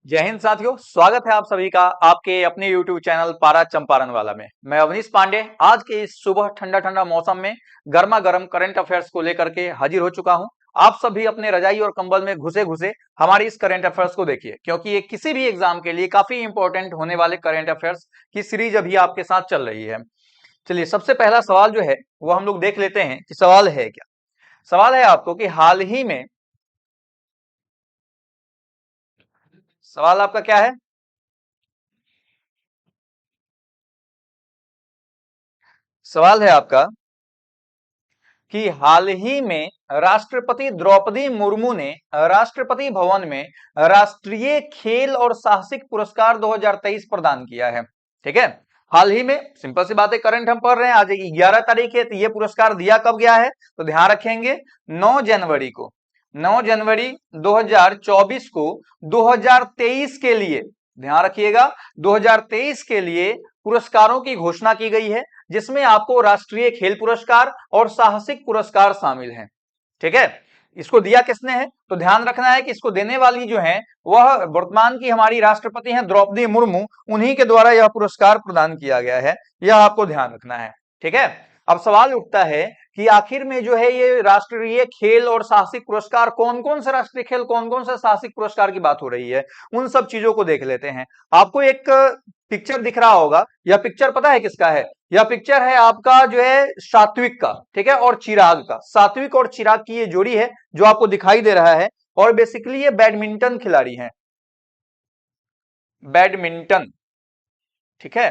जय हिंद साथियों, स्वागत है आप सभी का आपके अपने YouTube चैनल पारा चंपारण वाला में। मैं अवनीश पांडे आज के इस सुबह ठंडा ठंडा मौसम में गर्मा गर्म करंट अफेयर्स को लेकर के हाजिर हो चुका हूं। आप सभी अपने रजाई और कंबल में घुसे घुसे हमारी इस करंट अफेयर्स को देखिए, क्योंकि ये किसी भी एग्जाम के लिए काफी इंपॉर्टेंट होने वाले करंट अफेयर्स की सीरीज अभी आपके साथ चल रही है। चलिए, सबसे पहला सवाल जो है वो हम लोग देख लेते हैं कि सवाल है क्या। सवाल है आपको कि सवाल आपका क्या है? सवाल है आपका कि हाल ही में राष्ट्रपति द्रौपदी मुर्मू ने राष्ट्रपति भवन में राष्ट्रीय खेल और साहसिक पुरस्कार 2023 प्रदान किया है। ठीक है, हाल ही में, सिंपल सी बात है, करंट हम पढ़ रहे हैं, आज 11 तारीख है, तो ये पुरस्कार दिया कब गया है? तो ध्यान रखेंगे 9 जनवरी को, 9 जनवरी 2024 को 2023 के लिए, ध्यान रखिएगा, 2023 के लिए पुरस्कारों की घोषणा की गई है, जिसमें आपको राष्ट्रीय खेल पुरस्कार और साहसिक पुरस्कार शामिल हैं। ठीक है, इसको दिया किसने है? तो ध्यान रखना है कि इसको देने वाली जो है वह वर्तमान की हमारी राष्ट्रपति हैं द्रौपदी मुर्मू, उन्हीं के द्वारा यह पुरस्कार प्रदान किया गया है, यह आपको ध्यान रखना है। ठीक है, अब सवाल उठता है कि आखिर में जो है ये राष्ट्रीय खेल और साहसिक पुरस्कार, कौन कौन से राष्ट्रीय खेल, कौन कौन से साहसिक पुरस्कार की बात हो रही है, उन सब चीजों को देख लेते हैं। आपको एक पिक्चर दिख रहा होगा, यह पिक्चर पता है किसका है? यह पिक्चर है आपका जो है सात्विक का, ठीक है, और चिराग का। सात्विक और चिराग की ये जोड़ी है जो आपको दिखाई दे रहा है, और बेसिकली ये बैडमिंटन खिलाड़ी हैं, बैडमिंटन, ठीक है,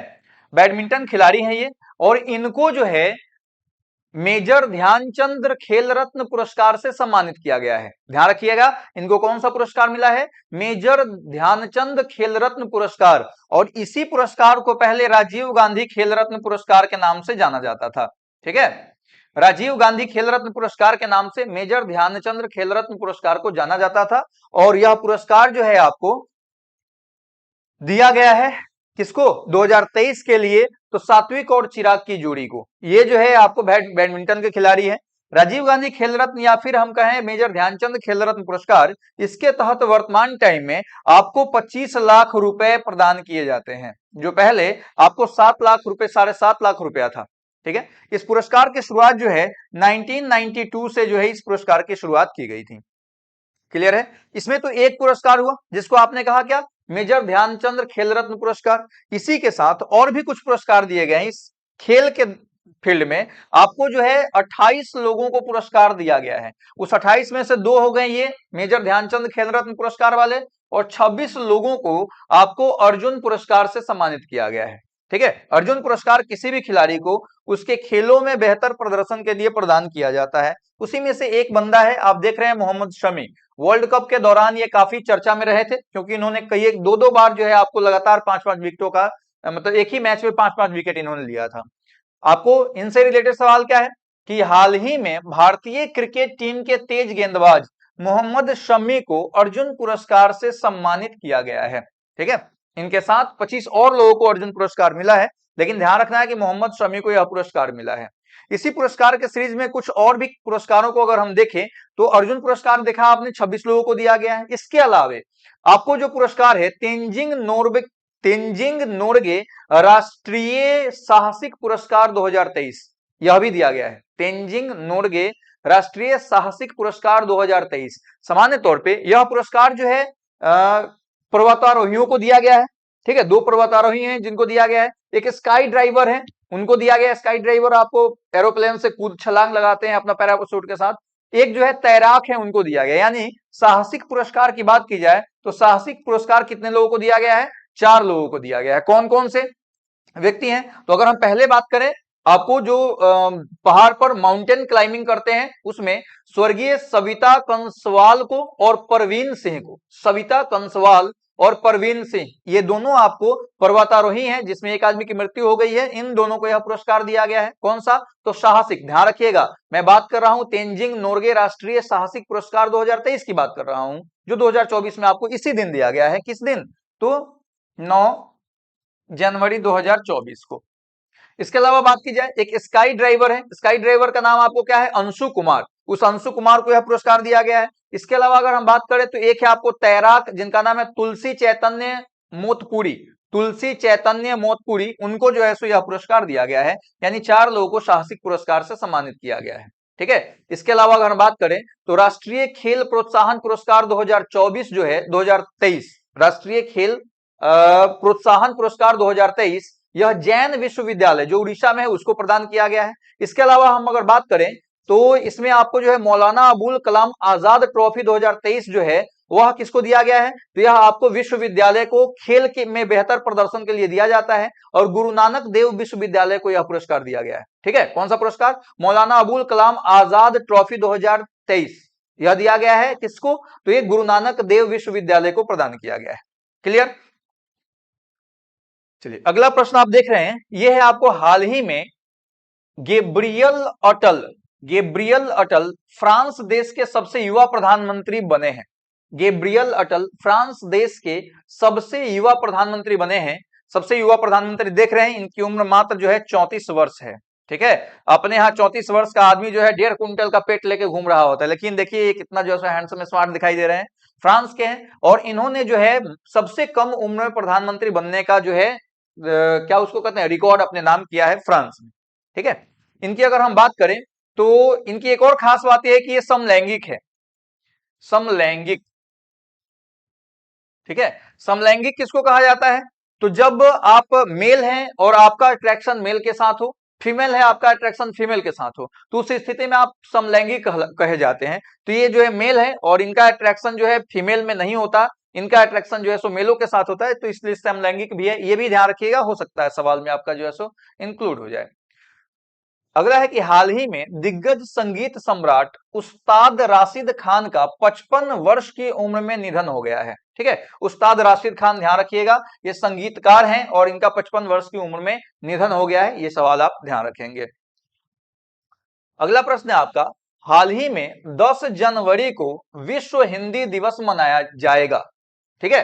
बैडमिंटन खिलाड़ी हैं ये। और इनको जो है मेजर ध्यानचंद खेल रत्न पुरस्कार से सम्मानित किया गया है। ध्यान रखिएगा, इनको कौन सा पुरस्कार मिला है? मेजर ध्यानचंद खेल रत्न पुरस्कार। और इसी पुरस्कार को पहले राजीव गांधी खेल रत्न पुरस्कार के नाम से जाना जाता था। ठीक है, राजीव गांधी खेल रत्न पुरस्कार के नाम से मेजर ध्यानचंद खेल रत्न पुरस्कार को जाना जाता था। और यह पुरस्कार जो है आपको दिया गया है किसको? 2023 के लिए तो सात्विक और चिराग की जोड़ी को। ये जो है आपको बैडमिंटन के खिलाड़ी हैं। राजीव गांधी खेल रत्न या फिर हम कहें मेजर ध्यानचंद खेल रत्न पुरस्कार, इसके तहत वर्तमान टाइम में आपको 25 लाख रुपए प्रदान किए जाते हैं, जो पहले आपको 7 लाख रुपए, 7.5 लाख रुपया था। ठीक है, इस पुरस्कार की शुरुआत जो है 1992 से जो है इस पुरस्कार की शुरुआत की गई थी। क्लियर है? इसमें तो एक पुरस्कार हुआ जिसको आपने कहा क्या? मेजर ध्यानचंद खेल रत्न पुरस्कार। इसी के साथ और भी कुछ पुरस्कार दिए गए हैं इस खेल के फील्ड में। आपको जो है 28 लोगों को पुरस्कार दिया गया है। उस 28 में से 2 हो गए ये मेजर ध्यानचंद खेल रत्न पुरस्कार वाले, और 26 लोगों को आपको अर्जुन पुरस्कार से सम्मानित किया गया है। ठीक है, अर्जुन पुरस्कार किसी भी खिलाड़ी को उसके खेलों में बेहतर प्रदर्शन के लिए प्रदान किया जाता है। उसी में से एक बंदा है, आप देख रहे हैं, मोहम्मद शमी। वर्ल्ड कप के दौरान ये काफी चर्चा में रहे थे, क्योंकि इन्होंने कई एक दो बार जो है आपको लगातार 5-5 विकेटों का, मतलब एक ही मैच में 5-5 विकेट इन्होंने लिया था। आपको इनसे रिलेटेड सवाल क्या है कि हाल ही में भारतीय क्रिकेट टीम के तेज गेंदबाज मोहम्मद शमी को अर्जुन पुरस्कार से सम्मानित किया गया है। ठीक है, इनके साथ 25 और लोगों को अर्जुन पुरस्कार मिला है, लेकिन ध्यान रखना है कि मोहम्मद शमी को यह पुरस्कार मिला है। इसी पुरस्कार के सीरीज में कुछ और भी पुरस्कारों को अगर हम देखें तो अर्जुन पुरस्कार देखा आपने 26 लोगों को दिया गया है। इसके अलावे आपको जो पुरस्कार है तेंजिंग नोर्गे राष्ट्रीय साहसिक पुरस्कार 2023, यह भी दिया गया है। तेंजिंग नोर्गे राष्ट्रीय साहसिक पुरस्कार 2023। सामान्य तौर पे यह पुरस्कार जो है पर्वतारोहियों को दिया गया है। ठीक है, 2 पर्वतारोही हैं जिनको दिया गया है। एक स्काई ड्राइवर है, उनको दिया गया। स्काई ड्राइवर आपको एरोप्लेन से कूद छलांग लगाते हैं अपना पैराशूट के साथ। एक जो है तैराक है, उनको दिया गया। यानी साहसिक पुरस्कार की बात की जाए तो साहसिक पुरस्कार कितने लोगों को दिया गया है? 4 लोगों को दिया गया है। कौन कौन से व्यक्ति हैं? तो अगर हम पहले बात करें, आपको जो पहाड़ पर माउंटेन क्लाइंबिंग करते हैं उसमें स्वर्गीय सविता कंसवाल को और परवीन सिंह को, सविता कंसवाल और परवीन सिंह, ये दोनों आपको पर्वतारोही हैं जिसमें एक आदमी की मृत्यु हो गई है। इन दोनों को यह पुरस्कार दिया गया है। कौन सा? तो साहसिक। ध्यान रखिएगा, मैं बात कर रहा हूं तेंजिंग नोर्गे राष्ट्रीय साहसिक पुरस्कार 2023 की बात कर रहा हूं, जो 2024 में आपको इसी दिन दिया गया है। किस दिन? तो 9 जनवरी 2024 को। इसके अलावा बात की जाए, एक स्काई ड्राइवर है। स्काई ड्राइवर का नाम आपको क्या है? अंशु कुमार। उस अंशु कुमार को यह पुरस्कार दिया गया है। इसके अलावा अगर हम बात करें तो एक है आपको तैराक जिनका नाम है तुलसी चैतन्य मोतपुरी, तुलसी चैतन्य मोतपुरी, उनको जो है सो यह पुरस्कार दिया गया है। यानी 4 लोगों को साहसिक पुरस्कार से सम्मानित किया गया है। ठीक है। इसके अलावा अगर हम बात करें तो राष्ट्रीय खेल प्रोत्साहन पुरस्कार 2024 जो है 2023, राष्ट्रीय खेल प्रोत्साहन पुरस्कार 2023 यह जैन विश्वविद्यालय जो उड़ीसा में है उसको प्रदान किया गया है। इसके अलावा हम अगर बात करें तो इसमें आपको जो है मौलाना अबुल कलाम आजाद ट्रॉफी 2023 जो है वह किसको दिया गया है, तो यह आपको विश्वविद्यालय को खेल के में बेहतर प्रदर्शन के लिए दिया जाता है और गुरु नानक देव विश्वविद्यालय को यह पुरस्कार दिया गया है। ठीक है, कौन सा पुरस्कार, मौलाना अबुल कलाम आजाद ट्रॉफी 2023 यह दिया गया है किसको, तो ये गुरु नानक देव विश्वविद्यालय को प्रदान किया गया है। क्लियर। चलिए अगला प्रश्न आप देख रहे हैं, यह है आपको हाल ही में गैब्रियल अटल फ्रांस देश के सबसे युवा प्रधानमंत्री बने हैं। गैब्रियल अटल फ्रांस देश के सबसे युवा प्रधानमंत्री बने हैं। सबसे युवा प्रधानमंत्री देख रहे हैं, इनकी उम्र मात्र जो है 34 वर्ष है। ठीक है, अपने यहाँ 34 वर्ष का आदमी जो है 1.5 कुंटल का पेट लेके घूम रहा होता है, लेकिन देखिए ये कितना जो है हैंडसम स्मार्ट दिखाई दे रहे हैं। फ्रांस के हैं और इन्होंने जो है सबसे कम उम्र में प्रधानमंत्री बनने का जो है क्या उसको कहते हैं रिकॉर्ड अपने नाम किया है फ्रांस में। ठीक है, इनकी अगर हम बात करें तो इनकी एक और खास बात यह है कि ये समलैंगिक है, समलैंगिक। ठीक है, समलैंगिक किसको कहा जाता है, तो जब आप मेल हैं और आपका अट्रैक्शन मेल के साथ हो, फीमेल है आपका अट्रैक्शन फीमेल के साथ हो, तो उस स्थिति में आप समलैंगिक कहे जाते हैं। तो ये जो है मेल है और इनका अट्रैक्शन जो है फीमेल में नहीं होता, इनका अट्रैक्शन जो है सो मेलों के साथ होता है, तो इसलिए समलैंगिक भी है। ये भी ध्यान रखिएगा, हो सकता है सवाल में आपका जो है सो इंक्लूड हो जाए। अगला है कि हाल ही में दिग्गज संगीत सम्राट उस्ताद राशिद खान का 55 वर्ष की उम्र में निधन हो गया है। ठीक है, उस्ताद राशिद खान ध्यान रखिएगा, ये संगीतकार हैं और इनका 55 वर्ष की उम्र में निधन हो गया है, ये सवाल आप ध्यान रखेंगे। अगला प्रश्न है आपका, हाल ही में 10 जनवरी को विश्व हिंदी दिवस मनाया जाएगा। ठीक है,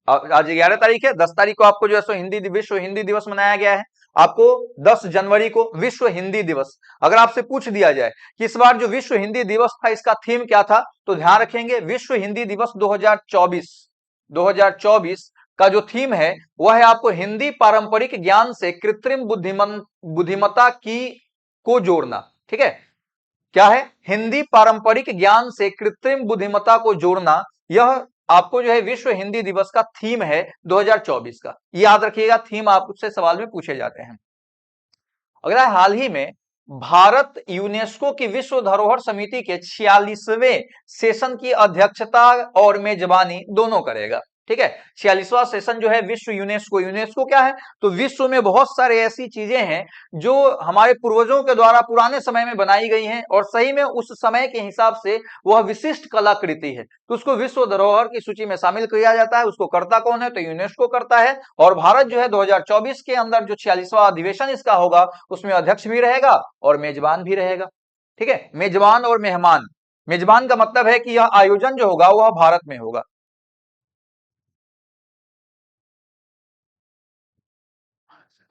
आज 11 तारीख है, 10 तारीख को आपको जो है विश्व हिंदी दिवस मनाया गया है। आपको 10 जनवरी को विश्व हिंदी दिवस, अगर आपसे पूछ दिया जाए कि इस बार जो विश्व हिंदी दिवस था इसका थीम क्या था, तो ध्यान रखेंगे विश्व हिंदी दिवस 2024 का जो थीम है वह है आपको हिंदी पारंपरिक ज्ञान से कृत्रिम बुद्धिमत्ता की को जोड़ना। ठीक है, क्या है, हिंदी पारंपरिक ज्ञान से कृत्रिम बुद्धिमत्ता को जोड़ना, यह आपको जो है विश्व हिंदी दिवस का थीम है 2024 का। याद रखिएगा, थीम आपसे सवाल में पूछे जाते हैं। अगला, हाल ही में भारत यूनेस्को की विश्व धरोहर समिति के 46वें सेशन की अध्यक्षता और मेजबानी दोनों करेगा। ठीक है, 46वां सेशन जो है विश्व यूनेस्को क्या है, तो विश्व में बहुत सारे ऐसी चीजें हैं जो हमारे पूर्वजों के द्वारा पुराने समय में बनाई गई हैं और सही में उस समय के हिसाब से वह विशिष्ट कलाकृति है, तो उसको विश्व धरोहर की सूची में शामिल किया जाता है। उसको करता कौन है, तो यूनेस्को करता है। और भारत जो है 2024 के अंदर जो 46वां अधिवेशन इसका होगा उसमें अध्यक्ष भी रहेगा और मेजबान भी रहेगा। ठीक है, मेजबान और मेहमान, मेजबान का मतलब है कि यह आयोजन जो होगा वह भारत में होगा।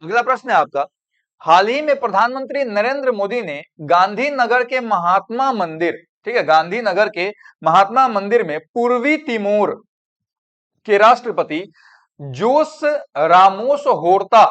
अगला प्रश्न है आपका, हाल ही में प्रधानमंत्री नरेंद्र मोदी ने गांधीनगर के महात्मा मंदिर, ठीक है, गांधीनगर के महात्मा मंदिर में पूर्वी तिमोर के राष्ट्रपति जोस रामोस होर्ता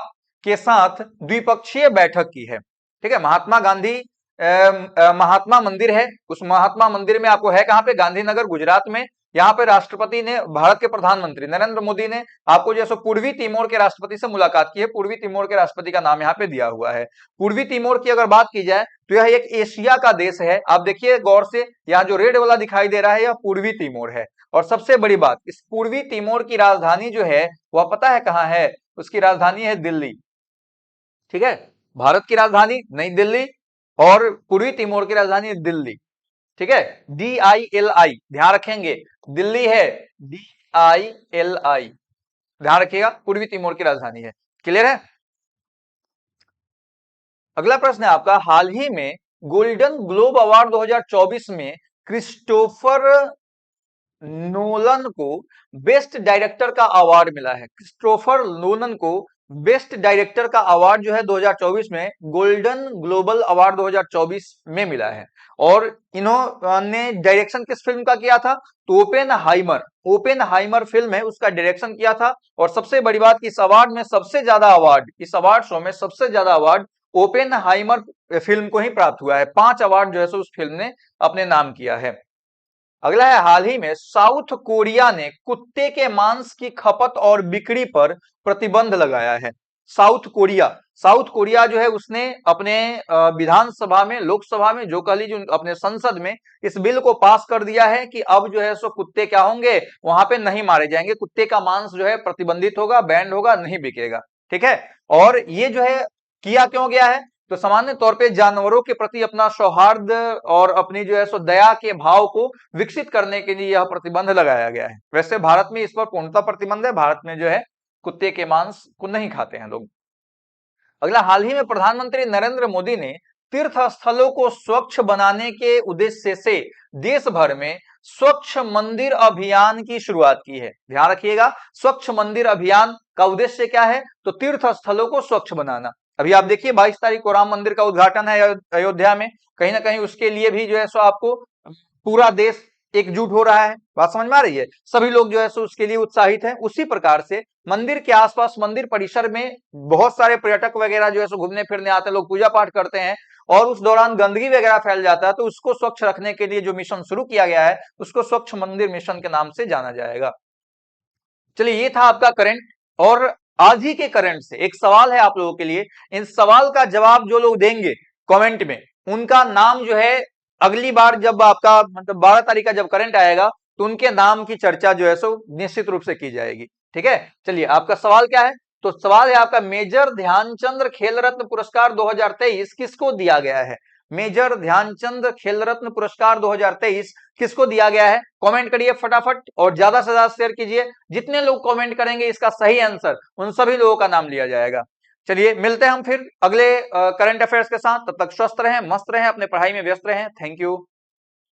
के साथ द्विपक्षीय बैठक की है। ठीक है, महात्मा गांधी महात्मा मंदिर है, उस महात्मा मंदिर में आपको है कहां पे, गांधीनगर गुजरात में। यहाँ पे राष्ट्रपति ने, भारत के प्रधानमंत्री नरेंद्र मोदी ने आपको जैसे पूर्वी तिमोर के राष्ट्रपति से मुलाकात की है। पूर्वी तिमोर के राष्ट्रपति का नाम यहाँ पे दिया हुआ है। पूर्वी तिमोर की अगर बात की जाए तो यह एक एशिया का देश है। आप देखिए गौर से, यहाँ जो रेड वाला दिखाई दे रहा है यह पूर्वी तिमोर है। और सबसे बड़ी बात, इस पूर्वी तिमोर की राजधानी जो है वह पता है कहाँ है, उसकी राजधानी है दिल्ली। ठीक है, भारत की राजधानी नई दिल्ली और पूर्वी तिमोर की राजधानी है दिल्ली। ठीक है, DILI ध्यान रखेंगे, दिल्ली है DILI, ध्यान रखिएगा, पूर्वी तिमोर की राजधानी है। क्लियर है। अगला प्रश्न है आपका, हाल ही में गोल्डन ग्लोब अवार्ड 2024 में क्रिस्टोफर नोलन को बेस्ट डायरेक्टर का अवार्ड मिला है। क्रिस्टोफर नोलन को बेस्ट डायरेक्टर का अवार्ड जो है 2024 में गोल्डन ग्लोबल अवार्ड 2024 में मिला है। और इन्होंने डायरेक्शन किस फिल्म का किया था? तो ओपेनहाइमर फिल्म है, उसका डायरेक्शन किया था। और सबसे बड़ी बात कि इस अवार्ड में सबसे ज्यादा अवार्ड, इस अवार्ड शो में सबसे ज्यादा अवार्ड ओपेनहाइमर फिल्म को ही प्राप्त हुआ है। 5 अवार्ड जो है सो उस फिल्म ने अपने नाम किया है। अगला है, हाल ही में साउथ कोरिया ने कुत्ते के मांस की खपत और बिक्री पर प्रतिबंध लगाया है। साउथ कोरिया जो है उसने अपने विधानसभा में, लोकसभा में, जो कह लीजिए अपने संसद में इस बिल को पास कर दिया है कि अब जो है सो कुत्ते क्या होंगे, वहां पे नहीं मारे जाएंगे, कुत्ते का मांस जो है प्रतिबंधित होगा, बैंड होगा, नहीं बिकेगा। ठीक है। और ये जो है किया क्यों गया है? तो सामान्य तौर पे जानवरों के प्रति अपना सौहार्द और अपनी जो है सो दया के भाव को विकसित करने के लिए यह प्रतिबंध लगाया गया है। वैसे भारत में इस पर पूर्णतः प्रतिबंध है, भारत में जो है कुत्ते के मांस को नहीं खाते हैं लोग। अगला, हाल ही में प्रधानमंत्री नरेंद्र मोदी ने तीर्थ स्थलों को स्वच्छ बनाने के उद्देश्य से देश भर में स्वच्छ मंदिर अभियान की शुरुआत की है। ध्यान रखिएगा, स्वच्छ मंदिर अभियान का उद्देश्य क्या है? तो तीर्थ स्थलों को स्वच्छ बनाना। अभी आप देखिए 22 तारीख को राम मंदिर का उद्घाटन है अयोध्या में, कहीं ना कहीं उसके लिए भी जो है सो आपको पूरा देश एकजुट हो रहा है। बात समझ में आ रही है? सभी लोग जो है सो उसके लिए उत्साहित हैं। उसी प्रकार से मंदिर के आसपास, मंदिर परिसर में बहुत सारे पर्यटक वगैरह जो है सो घूमने फिरने आते हैं, लोग पूजा पाठ करते हैं, और उस दौरान गंदगी वगैरह फैल जाता है, तो उसको स्वच्छ रखने के लिए जो मिशन शुरू किया गया है उसको स्वच्छ मंदिर मिशन के नाम से जाना जाएगा। चलिए, ये था आपका करंट। और आज ही के करंट से एक सवाल है आप लोगों के लिए। इन सवाल का जवाब जो लोग देंगे कमेंट में, उनका नाम जो है अगली बार जब आपका मतलब 12 तारीख का जब करंट आएगा तो उनके नाम की चर्चा जो है सो निश्चित रूप से की जाएगी। ठीक है। चलिए, आपका सवाल क्या है? तो सवाल है आपका, मेजर ध्यानचंद खेल रत्न पुरस्कार 2023 किसको दिया गया है? मेजर ध्यानचंद खेल रत्न पुरस्कार 2023 किसको दिया गया है? कमेंट करिए फटाफट और ज्यादा से ज्यादा शेयर कीजिए। जितने लोग कमेंट करेंगे इसका सही आंसर, उन सभी लोगों का नाम लिया जाएगा। चलिए, मिलते हैं हम फिर अगले करंट अफेयर्स के साथ। तब तक स्वस्थ रहें, मस्त रहें, अपने पढ़ाई में व्यस्त रहें। Thank you.